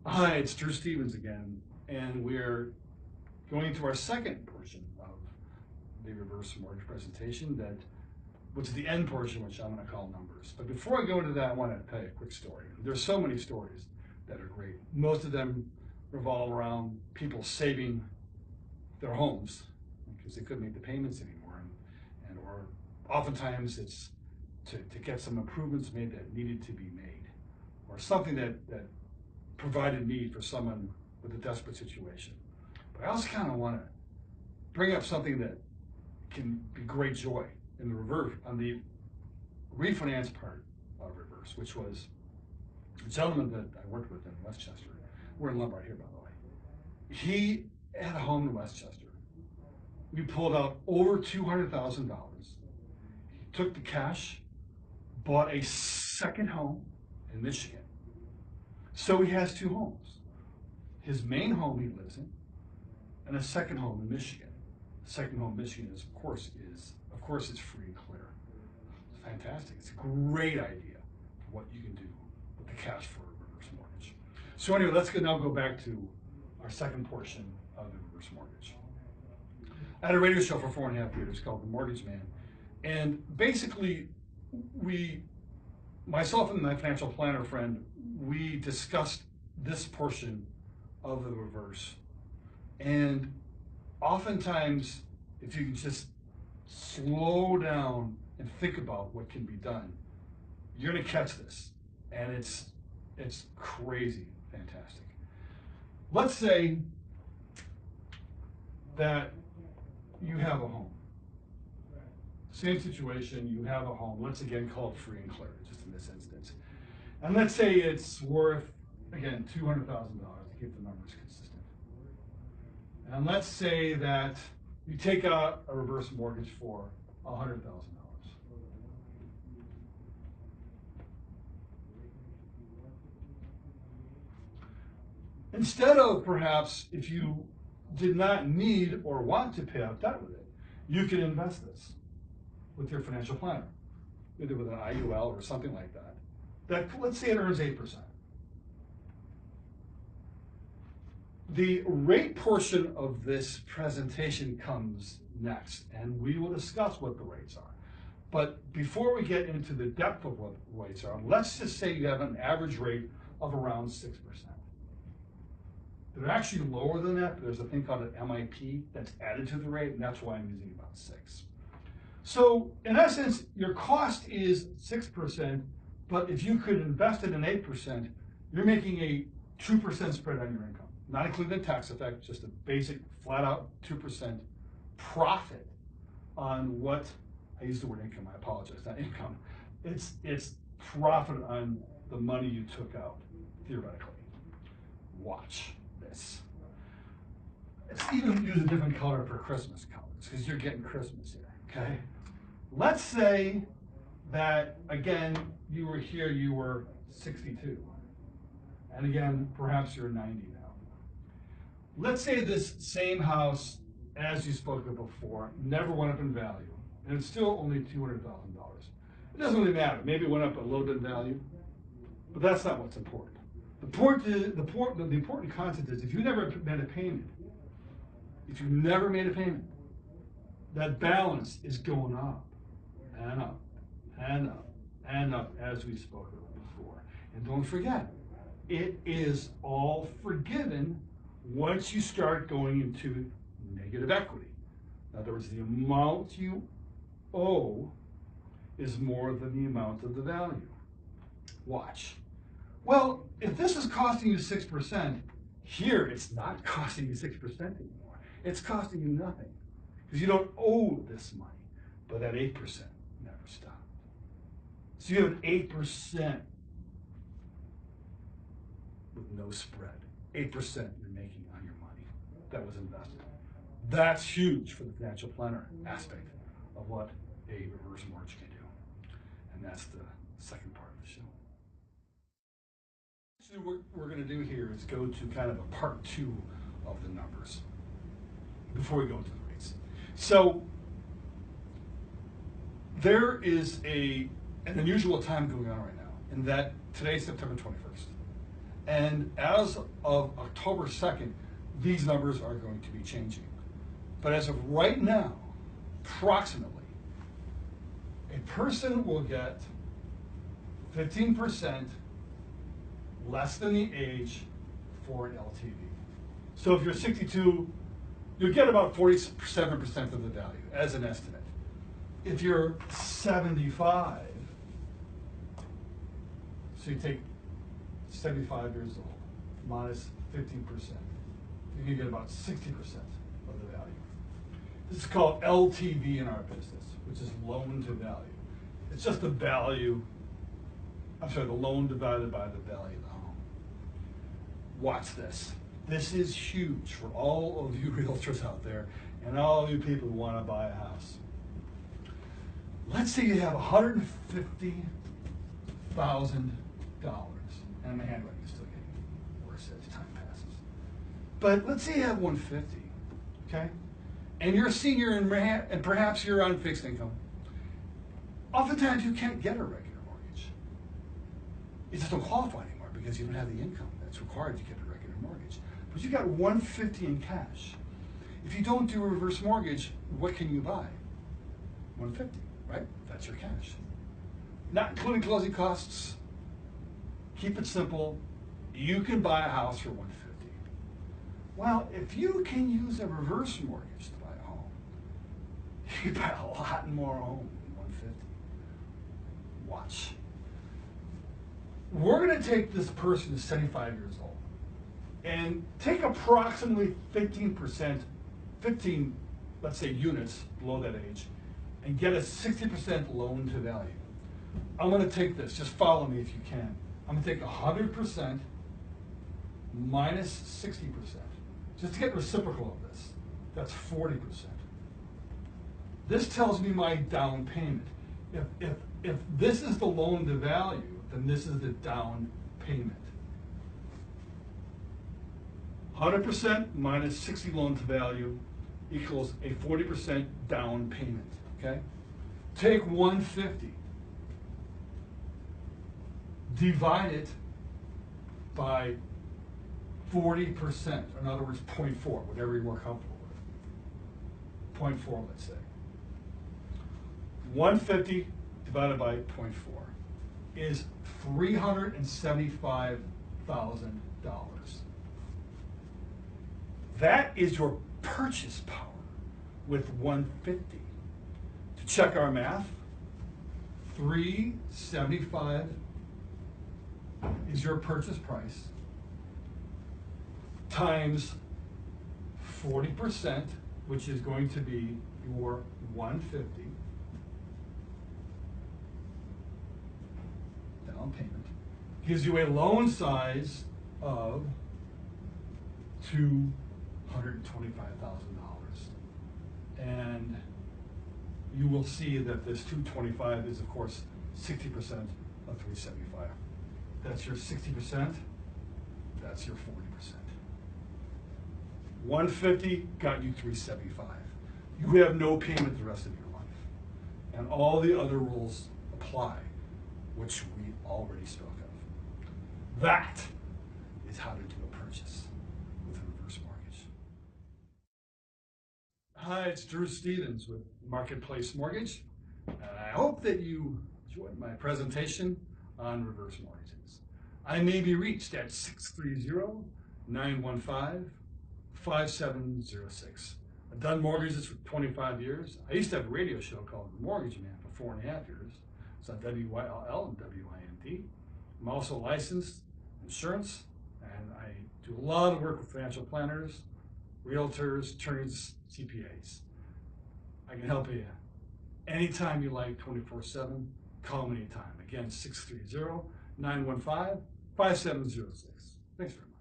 Hi, it's Drew Stevens again, and we're going to our second portion of the reverse mortgage presentation, which is the end portion, which I'm going to call numbers. But before I go into that, I want to tell you a quick story. There's so many stories that are great. Most of them revolve around people saving their homes because they couldn't make the payments anymore, or oftentimes it's to get some improvements made that needed to be made, or something that provided need for someone with a desperate situation. But I also kind of want to bring up something that can be great joy in the reverse, on the refinance part of reverse, which was a gentleman that I worked with in Westchester. We're in Lombard here, by the way. He had a home in Westchester. We pulled out over $200,000. He took the cash, bought a second home in Michigan. So he has two homes. His main home he lives in, and a second home in Michigan. The second home in Michigan is, of course, it's free and clear. It's fantastic. It's a great idea for what you can do with the cash for a reverse mortgage. So anyway, let's now go back to our second portion of the reverse mortgage. I had a radio show for 4.5 years called The Mortgage Man, and basically, myself and my financial planner friend, we discussed this portion of the reverse. And oftentimes, if you can just slow down and think about what can be done, you're gonna catch this. And it's crazy fantastic. Let's say that you have a home. Same situation, you have a home. Let's again call it free and clear, just in this instance. And let's say it's worth, again, $200,000 to keep the numbers consistent. And let's say that you take out a reverse mortgage for $100,000. Instead of perhaps, if you did not need or want to pay off debt with it, you can invest this with your financial planner, either with an IUL or something like that. Let's say it earns 8%. The rate portion of this presentation comes next, and we will discuss what the rates are. But before we get into the depth of what the rates are, let's just say you have an average rate of around 6%. They're actually lower than that, but there's a thing called an MIP that's added to the rate, and that's why I'm using about 6. So in essence, your cost is 6%, but if you could invest it in 8%, you're making a 2% spread on your income, not including the tax effect, just a basic flat out 2% profit on what, I use the word income, I apologize, not income. It's profit on the money you took out, theoretically. Watch this. Let's even use a different color for Christmas colors, because you're getting Christmas here, okay? Let's say that, again, you were here, you were 62. And again, perhaps you're 90 now. Let's say this same house, as you spoke of before, never went up in value, and it's still only $200,000. It doesn't really matter. Maybe it went up a little bit in value, but that's not what's important. The important concept is if you never made a payment, that balance is going up and up and up and up, as we spoke of before. And don't forget, it is all forgiven once you start going into negative equity. In other words, the amount you owe is more than the amount of the value. Watch. Well, if this is costing you 6%, here it's not costing you 6% anymore. It's costing you nothing because you don't owe this money. But that 8% never stopped. So you have an 8% with no spread. 8% you're making on your money that was invested. That's huge for the financial planner aspect of what a reverse mortgage can do. And that's the second part of the show. What we're going to do here is go to kind of a part 2 of the numbers before we go into the rates. So there is an unusual time going on right now, in that today's September 21st. And as of October 2nd, these numbers are going to be changing. But as of right now, approximately, a person will get 15% less than the age for an LTV. So if you're 62, you'll get about 47% of the value as an estimate. If you're 75, so you take 75 years old minus 15%, you can get about 60% of the value. This is called LTV in our business, which is loan to value. It's just the value, the loan divided by the value of the home. Watch this. This is huge for all of you realtors out there and all of you people who want to buy a house. Let's say you have $150,000, and my handwriting is still getting worse as time passes. But let's say you have $150,000, okay? And you're a senior and perhaps you're on fixed income. Oftentimes you can't get a regular mortgage. You just don't qualify anymore because you don't have the income that's required to get a regular mortgage. But you got $150,000 in cash. If you don't do a reverse mortgage, what can you buy? $150,000, right? That's your cash. Not including closing costs. Keep it simple. You can buy a house for $150,000. Well, if you can use a reverse mortgage to buy a home, you can buy a lot more home than $150,000. Watch. We're going to take this person who's 75 years old and take approximately 15%, let's say units below that age, and get a 60% loan to value. I'm going to take this, just follow me if you can. I'm going to take 100% minus 60%, just to get reciprocal of this. That's 40%. This tells me my down payment. If this is the loan to value, then this is the down payment. 100% minus 60 loan to value equals a 40% down payment, okay? Take 150, divide it by 40%, in other words, 0.4, whatever you're more comfortable with. 0.4, let's say. 150 divided by 0.4 is $375,000. That is your purchase power with 150. To check our math, 375 is your purchase price times 40%, which is going to be your 150 down payment, gives you a loan size of $225,000. And you will see that this 225 is, of course, 60% of 375. That's your 60%, that's your 40%. 150 got you 375. You have no payment the rest of your life. And all the other rules apply, which we already spoke of. That is how to do a purchase with a reverse mortgage. Hi, it's Drew Stevens with Marketplace Mortgage. I hope that you enjoyed my presentation on reverse mortgages. I may be reached at 630-915-5706. I've done mortgages for 25 years. I used to have a radio show called The Mortgage Man for 4.5 years. It's on WYLL and WIND. I'm also licensed insurance, and I do a lot of work with financial planners, realtors, attorneys, CPAs. I can help you anytime you like, 24/7. Call me anytime. Again, 630-915-5706. Thanks very much.